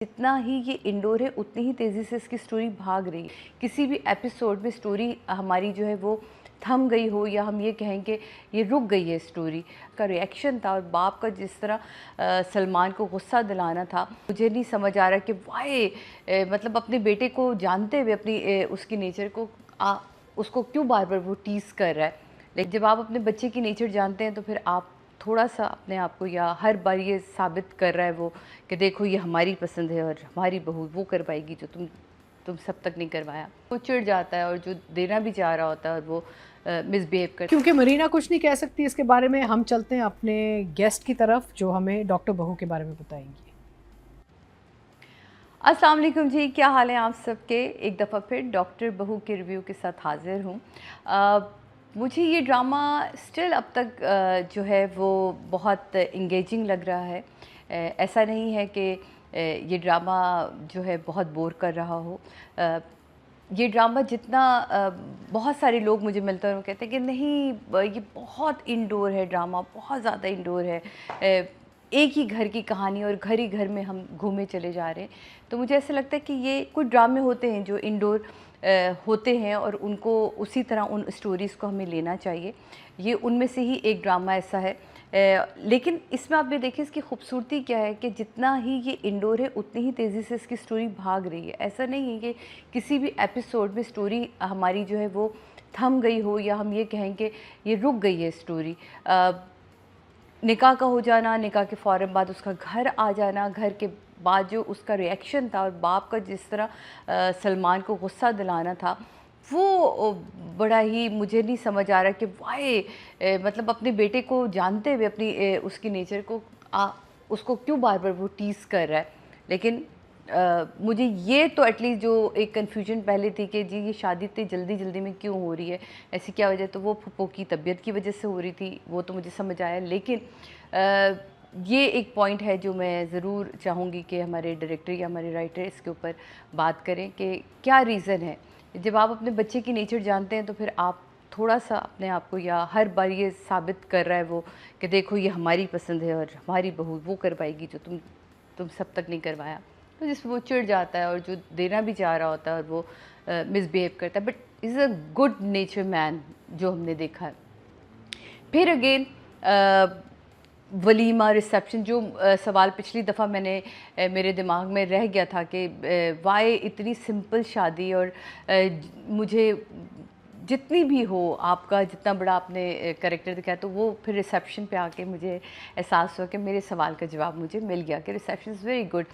जितना ही ये इंडोर है उतनी ही तेज़ी से इसकी स्टोरी भाग रही है। किसी भी एपिसोड में स्टोरी हमारी जो है वो थम गई हो, या हम ये कहें कि ये रुक गई है स्टोरी का रिएक्शन था। और बाप का जिस तरह सलमान को गुस्सा दिलाना था, मुझे नहीं समझ आ रहा कि वाई मतलब अपने बेटे को जानते हुए अपनी उसकी नेचर को उसको क्यों बार बार वो टीज़ कर रहा है। लेकिन जब आप अपने बच्चे की नेचर जानते हैं तो फिर आप थोड़ा सा अपने आप को, या हर बार ये साबित कर रहा है वो कि देखो ये हमारी पसंद है और हमारी बहू वो कर पाएगी जो तुम सब तक नहीं करवाया। वो चिढ़ जाता है और जो देना भी चाह रहा होता है और वो मिसबिहेव करता है। क्योंकि मरीना कुछ नहीं कह सकती इसके बारे में, हम चलते हैं अपने गेस्ट की तरफ जो हमें डॉक्टर बहू के बारे में बताएंगी। अस्सलाम वालेकुम जी, क्या हाल है आप सबके। एक दफ़ा फिर डॉक्टर बहू के रिव्यू के साथ हाज़िर हूँ। मुझे ये ड्रामा स्टिल अब तक जो है वो बहुत इंगेजिंग लग रहा है। ऐसा नहीं है कि ये ड्रामा जो है बहुत बोर कर रहा हो। ये ड्रामा जितना बहुत सारे लोग मुझे मिलते हैं वो कहते हैं कि नहीं ये बहुत इंडोर है, ड्रामा बहुत ज़्यादा इंडोर है। एक ही घर की कहानी और घर ही घर में हम घूमे चले जा रहे हैं। तो मुझे ऐसा लगता है कि ये कुछ ड्रामे होते हैं जो इंडोर होते हैं और उनको उसी तरह उन स्टोरीज़ को हमें लेना चाहिए। ये उनमें से ही एक ड्रामा ऐसा है। लेकिन इसमें आप ये देखिए इसकी खूबसूरती क्या है कि जितना ही ये इंडोर है उतनी ही तेज़ी से इसकी स्टोरी भाग रही है। ऐसा नहीं है कि किसी भी एपिसोड में स्टोरी हमारी जो है वो थम गई हो, या हम ये कहें कि ये रुक गई है स्टोरी। निकाह का हो जाना, निकाह के फ़ौरन बाद उसका घर आ जाना, घर के बाद जो उसका रिएक्शन था और बाप का जिस तरह सलमान को गुस्सा दिलाना था, वो बड़ा ही मुझे नहीं समझ आ रहा कि वाई मतलब अपने बेटे को जानते हुए अपनी उसकी नेचर को उसको क्यों बार बार वो टीज़ कर रहा है। लेकिन मुझे ये तो एटलीस्ट जो एक कन्फ्यूजन पहले थी कि जी ये शादी इतनी जल्दी जल्दी में क्यों हो रही है, ऐसी क्या वजह, तो वो फूफो की तबीयत की वजह से हो रही थी, वो तो मुझे समझ आया। लेकिन ये एक पॉइंट है जो मैं ज़रूर चाहूँगी कि हमारे डायरेक्टर या हमारे राइटर इसके ऊपर बात करें कि क्या रीज़न है। जब आप अपने बच्चे की नेचर जानते हैं तो फिर आप थोड़ा सा अपने आप को, या हर बार ये साबित कर रहा है वो कि देखो ये हमारी पसंद है और हमारी बहू वो कर पाएगी जो तुम सब तक नहीं करवाया। तो जिसमें वो चिढ़ जाता है और जो देना भी चाह रहा होता है और वो मिसबिहेव करता है। But is a good nature man जो हमने देखा है। फिर अगेन वलीमा रिसेप्शन जो सवाल पिछली दफ़ा मैंने मेरे दिमाग में रह गया था कि वाई इतनी सिंपल शादी, और मुझे जितनी भी हो आपका जितना बड़ा आपने कैरेक्टर दिखाया, तो वो फिर रिसेप्शन पे आके मुझे एहसास हुआ कि मेरे सवाल का जवाब मुझे मिल गया कि रिसेप्शन इज़ वेरी गुड।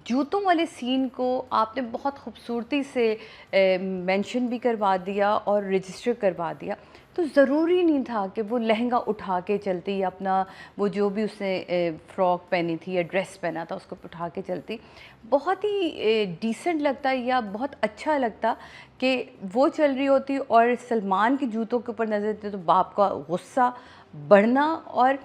जूतों वाले सीन को आपने बहुत खूबसूरती से मेंशन भी करवा दिया और रजिस्टर करवा दिया। तो ज़रूरी नहीं था कि वो लहंगा उठा के चलती, या अपना वो जो भी उसने फ़्रॉक पहनी थी या ड्रेस पहना था उसको उठा के चलती। बहुत ही डिसेंट लगता या बहुत अच्छा लगता कि वो चल रही होती और सलमान के जूतों के ऊपर नज़र देते तो बाप का गुस्सा बढ़ना, और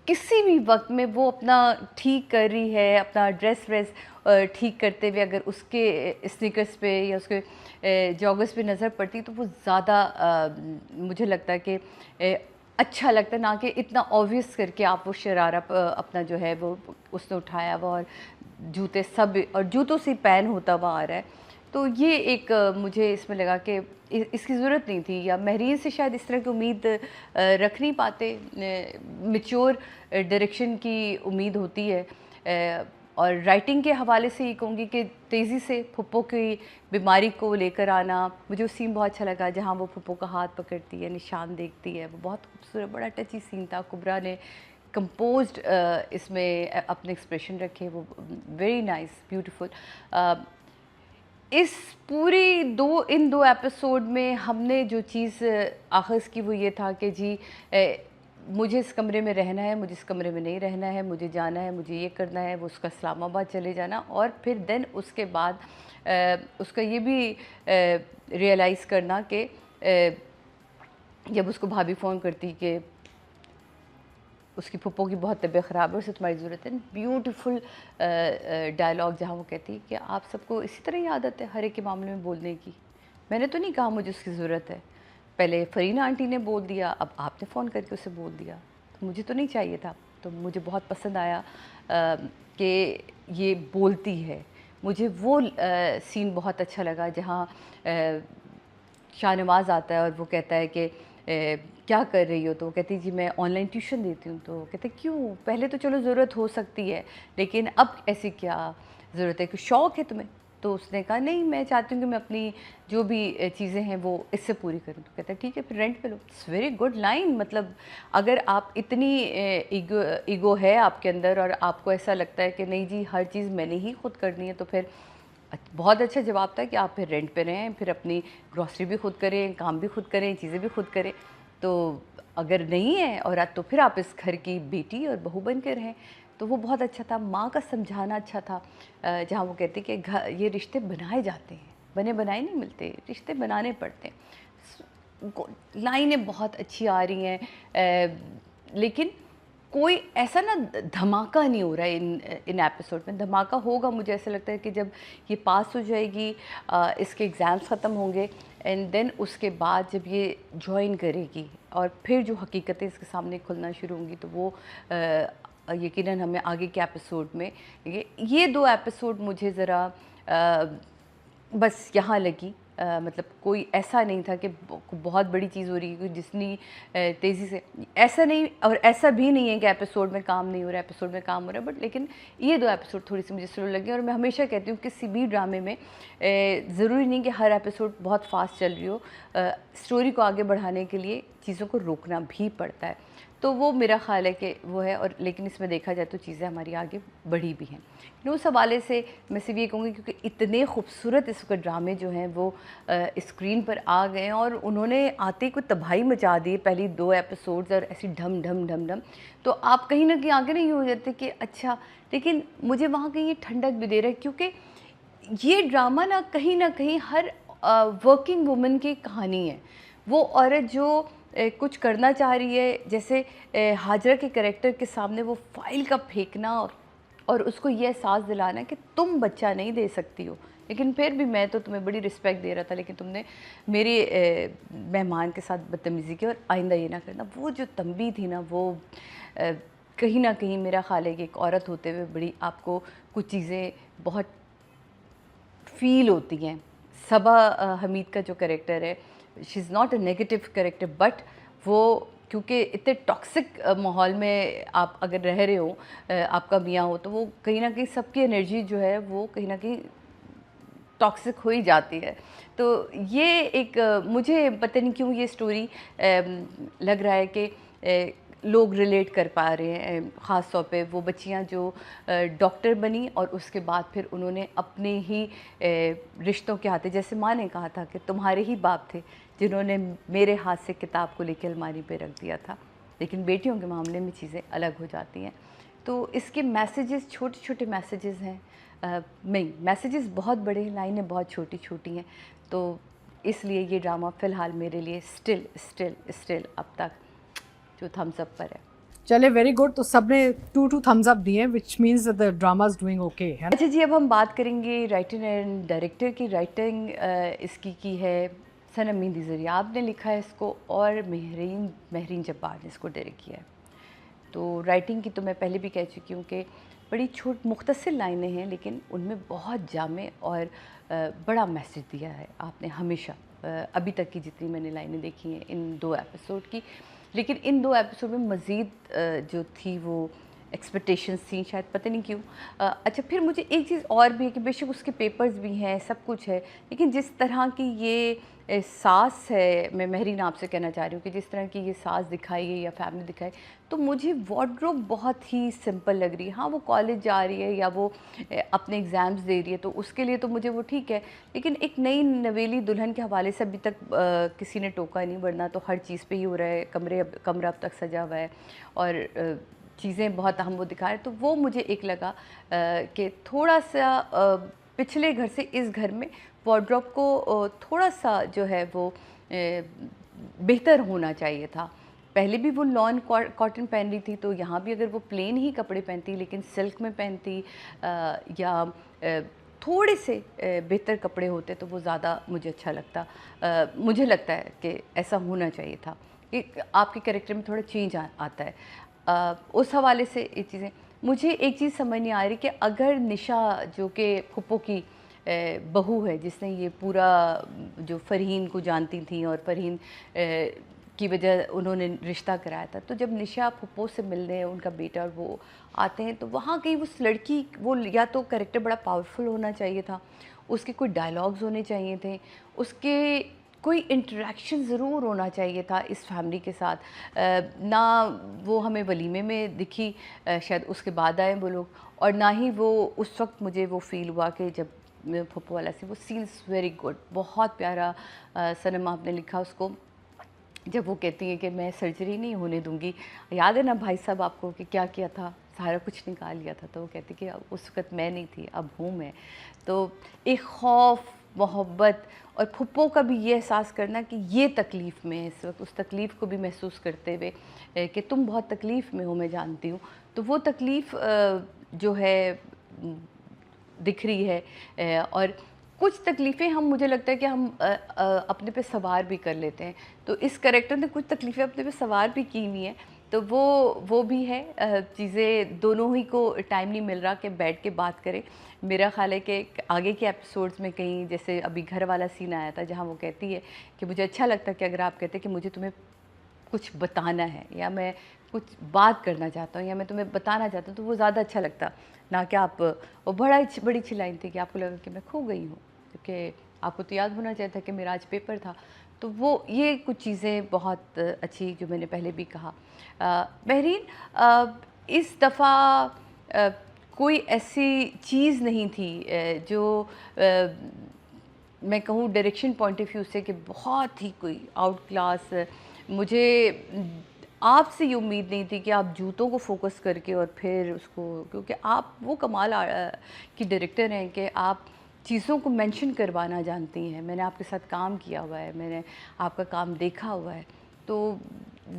किसी भी वक्त में वो अपना ठीक कर रही है, अपना ड्रेस व्रेस ठीक करते हुए अगर उसके स्नीकर्स पे या उसके जॉगर्स पे नज़र पड़ती तो वो ज़्यादा मुझे लगता है कि अच्छा लगता है, ना कि इतना ऑब्वियस करके आप वो शरारा अपना जो है वो उसने उठाया हुआ और जूते सब और जूतों से पैन होता हुआ आ रहा है। तो ये एक मुझे इसमें लगा कि इसकी ज़रूरत नहीं थी, या महरीन से शायद इस तरह की उम्मीद रख नहीं पाते। मैच्योर डायरेक्शन की उम्मीद होती है। और राइटिंग के हवाले से ये कहूँगी कि तेज़ी से फुप्पो की बीमारी को लेकर आना, मुझे वो सीन बहुत अच्छा लगा जहाँ वो फुप्पो का हाथ पकड़ती है, निशान देखती है, वो बहुत खूबसूरत बड़ा टची सीन था। कुबरा ने कंपोज्ड इसमें अपने एक्सप्रेशन रखे, वो वेरी नाइस ब्यूटीफुल। इस पूरी इन दो एपिसोड में हमने जो चीज़ आख़िज़ की वो ये था कि जी मुझे इस कमरे में रहना है, मुझे इस कमरे में नहीं रहना है, मुझे जाना है, मुझे ये करना है, वो उसका इस्लामाबाद चले जाना। और फिर देन उसके बाद उसका ये भी रियलाइज़ करना कि जब उसको भाभी फ़ोन करती कि उसकी फुप्पो की बहुत तबीयत ख़राब है, उसे तुम्हारी ज़रूरत है। ब्यूटीफुल डायलॉग जहाँ वो कहती है कि आप सबको इसी तरह ही आदत है हर एक के मामले में बोलने की। मैंने तो नहीं कहा मुझे उसकी ज़रूरत है, पहले फरीना आंटी ने बोल दिया, अब आपने फ़ोन करके उसे बोल दिया, तो मुझे तो नहीं चाहिए था। تو مجھے بہت پسند آیا کہ یہ بولتی ہے. مجھے وہ سین بہت اچھا لگا جہاں شاہ نواز آتا ہے اور وہ کہتا ہے کہ کیا کر رہی ہو؟ تو وہ کہتی جی میں آن لائن ٹیوشن دیتی ہوں. تو وہ کہتے کیوں؟ پہلے تو چلو ضرورت ہو سکتی ہے لیکن اب ایسی کیا ضرورت ہے؟ کہ شوق ہے تمہیں؟ تو اس نے کہا نہیں میں چاہتی ہوں کہ میں اپنی جو بھی چیزیں ہیں وہ اس سے پوری کروں. تو کہتا ہے ٹھیک ہے پھر رینٹ پہ لو. It's very good line. مطلب اگر آپ اتنی ایگو ہے آپ کے اندر اور آپ کو ایسا لگتا ہے کہ نہیں جی ہر چیز میں نے ہی خود کرنی ہے تو پھر بہت اچھا جواب تھا کہ آپ پھر رینٹ پہ رہیں, پھر اپنی گروسری بھی خود کریں, کام بھی خود کریں, چیزیں بھی خود کریں. تو اگر نہیں ہے اور تو پھر آپ اس گھر کی بیٹی اور بہو بن کے رہیں. تو وہ بہت اچھا تھا. ماں کا سمجھانا اچھا تھا جہاں وہ کہتی کہ یہ رشتے بنائے جاتے ہیں, بنے بنائے نہیں ملتے, رشتے بنانے پڑتے ہیں. لائنیں بہت اچھی آ رہی ہیں لیکن کوئی ایسا نا دھماکہ نہیں ہو رہا ہے ان ایپیسوڈ میں. دھماکہ ہوگا مجھے ایسا لگتا ہے کہ جب یہ پاس ہو جائے گی, اس کے ایگزامس ختم ہوں گے اینڈ دین اس کے بعد جب یہ جوائن کرے گی اور پھر جو حقیقتیں اس کے سامنے کھلنا شروع ہوں گی تو وہ یقیناً ہمیں آگے کے ایپیسوڈ میں یہ 2 ایپیسوڈ مجھے ذرا بس یہاں لگی. مطلب کوئی ایسا نہیں تھا کہ بہت بڑی چیز ہو رہی ہے جتنی تیزی سے, ایسا نہیں اور ایسا بھی نہیں ہے کہ ایپیسوڈ میں کام نہیں ہو رہا ہے, ایپیسوڈ میں کام ہو رہا ہے. بٹ لیکن یہ 2 ایپیسوڈ تھوڑی سی مجھے سلو لگی. اور میں ہمیشہ کہتی ہوں کسی بھی ڈرامے میں ضروری نہیں کہ ہر ایپیسوڈ بہت فاسٹ چل رہی ہو, اسٹوری کو آگے بڑھانے کے لیے چیزوں کو روکنا بھی پڑتا ہے. تو وہ میرا خیال ہے کہ وہ ہے. اور لیکن اس میں دیکھا جائے تو چیزیں ہماری آگے بڑھی بھی ہیں. اس حوالے سے میں صرف یہ کہوں گی کیونکہ اتنے خوبصورت اس وقت ڈرامے جو ہیں وہ اسکرین پر آ گئے ہیں اور انہوں نے آتے کوئی تباہی مچا دی پہلی 2 ایپیسوڈز اور ایسی ڈھم ڈھم ڈھم ڈھم. تو آپ کہیں نہ کہیں آگے نہیں ہو جاتے کہ اچھا, لیکن مجھے وہاں کہیں یہ ٹھنڈک بھی دے رہا ہے کیونکہ یہ ڈرامہ نہ کہیں ہر ورکنگ وومن کی کہانی ہے. وہ عورت جو کچھ کرنا چاہ رہی ہے, جیسے ہاجرہ کے کریکٹر کے سامنے وہ فائل کا پھینکنا اور اس کو یہ احساس دلانا کہ تم بچہ نہیں دے سکتی ہو, لیکن پھر بھی میں تو تمہیں بڑی رسپیکٹ دے رہا تھا لیکن تم نے میرے مہمان کے ساتھ بدتمیزی کی اور آئندہ یہ نہ کرنا. وہ جو تنبیہ تھی نا وہ کہیں نہ کہیں میرا خیال ہے کہ ایک عورت ہوتے ہوئے بڑی آپ کو کچھ چیزیں بہت فیل ہوتی ہیں. صبا حمید کا جو کریکٹر ہے she is not a negative character but وہ کیونکہ اتنے ٹاکسک ماحول میں آپ اگر رہ رہے ہو, آپ کا میاں ہو, تو وہ کہیں نہ کہیں سب کی انرجی جو ہے وہ کہیں نہ کہیں ٹاکسک ہو ہی جاتی ہے. تو یہ ایک مجھے پتہ نہیں کیوں یہ سٹوری لگ رہا ہے کہ لوگ ریلیٹ کر پا رہے ہیں, خاص طور پہ وہ بچیاں جو ڈاکٹر بنی اور اس کے بعد پھر انہوں نے اپنے ہی رشتوں کے ہاتھے, جیسے ماں نے کہا تھا کہ تمہارے ہی باپ تھے جنہوں نے میرے ہاتھ سے کتاب کو لے کے الماری پہ رکھ دیا تھا, لیکن بیٹیوں کے معاملے میں چیزیں الگ ہو جاتی ہیں. تو اس کے میسیجز چھوٹے چھوٹے میسیجز ہیں, نہیں میسیجز بہت بڑے ہیں, لائنیں بہت چھوٹی چھوٹی ہیں. تو اس لیے یہ ڈرامہ فی الحال میرے لیے اسٹل اب تک جو تھمز اپ پر ہے. چلے ویری گڈ. تو سب نے 2 تھمز اپ دیے which means the drama is doing okay. اچھا جی, اب ہم بات کریں گے رائٹر اینڈ ڈائریکٹر کی. رائٹنگ اس کی ہے صنم مہندی ذریعہ نے لکھا ہے اس کو, اور مہرین جبار نے اس کو ڈائریکٹ کیا ہے. تو رائٹنگ کی تو میں پہلے بھی کہہ چکی ہوں کہ بڑی مختصر لائنیں ہیں لیکن ان میں بہت جامع اور بڑا میسیج دیا ہے آپ نے ہمیشہ, ابھی تک کی جتنی میں نے لائنیں دیکھی ہیں ان 2 ایپیسوڈ کی. لیکن ان 2 ایپیسوڈ میں مزید جو تھی وہ ایکسپیکٹیشنز تھیں شاید, پتہ نہیں کیوں. اچھا پھر مجھے ایک چیز اور بھی ہے کہ بے شک اس کے پیپرز بھی ہیں, سب کچھ ہے, لیکن جس طرح کی یہ ساس ہے, میں مہرین آپ سے کہنا چاہ رہی ہوں کہ جس طرح کی یہ ساس دکھائی ہے یا فیملی دکھائی, تو مجھے وارڈروب بہت ہی سمپل لگ رہی ہے. ہاں وہ کالج جا رہی ہے یا وہ اپنے ایگزامز دے رہی ہے تو اس کے لیے تو مجھے وہ ٹھیک ہے, لیکن ایک نئی نویلی دلہن کے حوالے سے ابھی تک کسی نے ٹوکا نہیں, ورنہ تو ہر چیز پہ ہی ہو رہا ہے. کمرہ اب تک سجا ہوا ہے اور چیزیں بہت اہم وہ دکھا رہے. تو وہ مجھے ایک لگا کہ تھوڑا سا پچھلے گھر سے اس گھر میں وارڈروب کو تھوڑا سا جو ہے وہ بہتر ہونا چاہیے تھا. پہلے بھی وہ لان کاٹن پہن رہی تھی, تو یہاں بھی اگر وہ پلین ہی کپڑے پہنتی لیکن سلک میں پہنتی یا تھوڑے سے بہتر کپڑے ہوتے تو وہ زیادہ مجھے اچھا لگتا. مجھے لگتا ہے کہ ایسا ہونا چاہیے تھا کہ آپ کے کریکٹر میں تھوڑا چینج آتا ہے. उस हवाले से ये चीज़ें मुझे एक चीज़ समझ नहीं आ रही कि अगर निशा जो कि फुप्पो की बहू है, जिसने ये पूरा जो फ़रहीन को जानती थी और फ़रहीन की वजह उन्होंने रिश्ता कराया था, तो जब निशा फुप्पो से मिलने उनका बेटा और वो आते हैं, तो वहाँ कहीं उस लड़की वो या तो कैरेक्टर बड़ा पावरफुल होना चाहिए था, उसके कोई डायलॉग्स होने चाहिए थे, उसके कोई इंटरेक्शन ज़रूर होना चाहिए था इस फैमिली के साथ। ना वो हमें वलीमे में दिखी, शायद उसके बाद आए वो लोग, और ना ही वो उस वक्त मुझे वो फ़ील हुआ कि जब फुप्पो वाला सी वो सीन्स वेरी गुड, बहुत प्यारा। सनम आपने लिखा उसको, जब वो कहती हैं कि मैं सर्जरी नहीं होने दूंगी, याद है ना भाई साहब आपको कि क्या किया था, सारा कुछ निकाल लिया था, तो वो कहती कि अब उस वक्त मैं नहीं थी, अब हूँ मैं। तो एक खौफ, मोहब्बत और फुप्पो का भी ये एहसास करना कि ये तकलीफ़ में है इस वक्त, उस तकलीफ़ को भी महसूस करते हुए कि तुम बहुत तकलीफ़ में हो, मैं जानती हूँ, तो वो तकलीफ़ जो है दिख रही है। और कुछ तकलीफ़ें हम, मुझे लगता है कि हम अपने पे सवार भी कर लेते हैं, तो इस कैरेक्टर ने कुछ तकलीफ़ें अपने पे सवार भी की हुई हैं, तो वो भी है। चीज़ें दोनों ही को टाइम नहीं मिल रहा कि बैठ के बात करें। मेरा ख़्याल है कि आगे के एपिसोड्स में कहीं, जैसे अभी घर वाला सीन आया था जहाँ वो कहती है कि मुझे अच्छा लगता है कि अगर आप कहते कि मुझे तुम्हें कुछ बताना है या मैं कुछ बात करना चाहता हूँ या मैं तुम्हें बताना चाहता हूँ, तो वो ज़्यादा अच्छा लगता, ना कि आप, वो बड़ी अच्छी लाइन थी कि आपको लगा कि मैं खो गई हूँ, क्योंकि आपको तो याद होना चाहिए था कि मेरा आज पेपर था। तो वो ये कुछ चीज़ें बहुत अच्छी, जो मैंने पहले भी कहा। महरीन, इस दफ़ा कोई ऐसी चीज़ नहीं थी जो मैं कहूँ डायरेक्शन पॉइंट ऑफ व्यू से कि बहुत ही कोई आउट क्लास। मुझे आपसे ये उम्मीद नहीं थी कि आप जूतों को फोकस करके और फिर उसको, क्योंकि आप वो कमाल की डायरेक्टर हैं कि आप चीज़ों को मेंशन करवाना जानती हैं। मैंने आपके साथ काम किया हुआ है, मैंने आपका काम देखा हुआ है, तो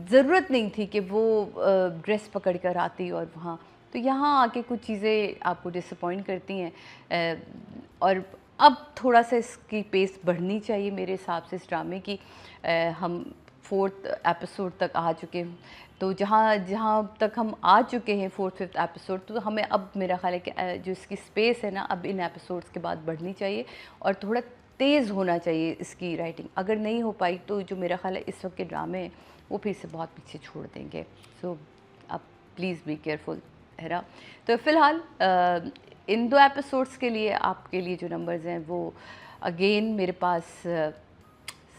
ज़रूरत नहीं थी कि वो ड्रेस पकड़ कर आती और वहाँ, तो यहाँ आके कुछ चीज़ें आपको डिसअपॉइंट करती हैं। और अब थोड़ा सा इसकी पेस बढ़नी चाहिए मेरे हिसाब से इस ड्रामे की। हम 4th एपिसोड तक आ चुके हैं, तो जहाँ जहाँ तक हम आ चुके हैं 4th 5th एपिसोड, तो हमें अब मेरा ख्याल है कि जो इसकी स्पेस है ना, अब इन एपिसोड्स के बाद बढ़नी चाहिए और थोड़ा तेज़ होना चाहिए इसकी राइटिंग। अगर नहीं हो पाई तो जो मेरा ख्याल है इस वक्त के ड्रामे हैं वो फिर से बहुत पीछे छोड़ देंगे। सो आप प्लीज़ बी केयरफुल, है ना। तो फ़िलहाल इन 2 एपिसोड्स के लिए आपके लिए जो नंबर्स हैं वो अगेन मेरे पास,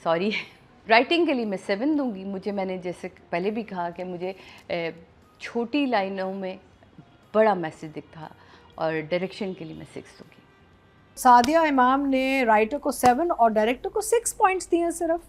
सॉरी, राइटिंग के लिए मैं 7 दूंगी। मुझे, मैंने जैसे पहले भी कहा कि मुझे छोटी लाइनों में बड़ा मैसेज दिखता, और डायरेक्शन के लिए मैं 6 दूंगी। सादिया इमाम ने राइटर को 7 और डायरेक्टर को 6 पॉइंट्स दिए हैं सिर्फ।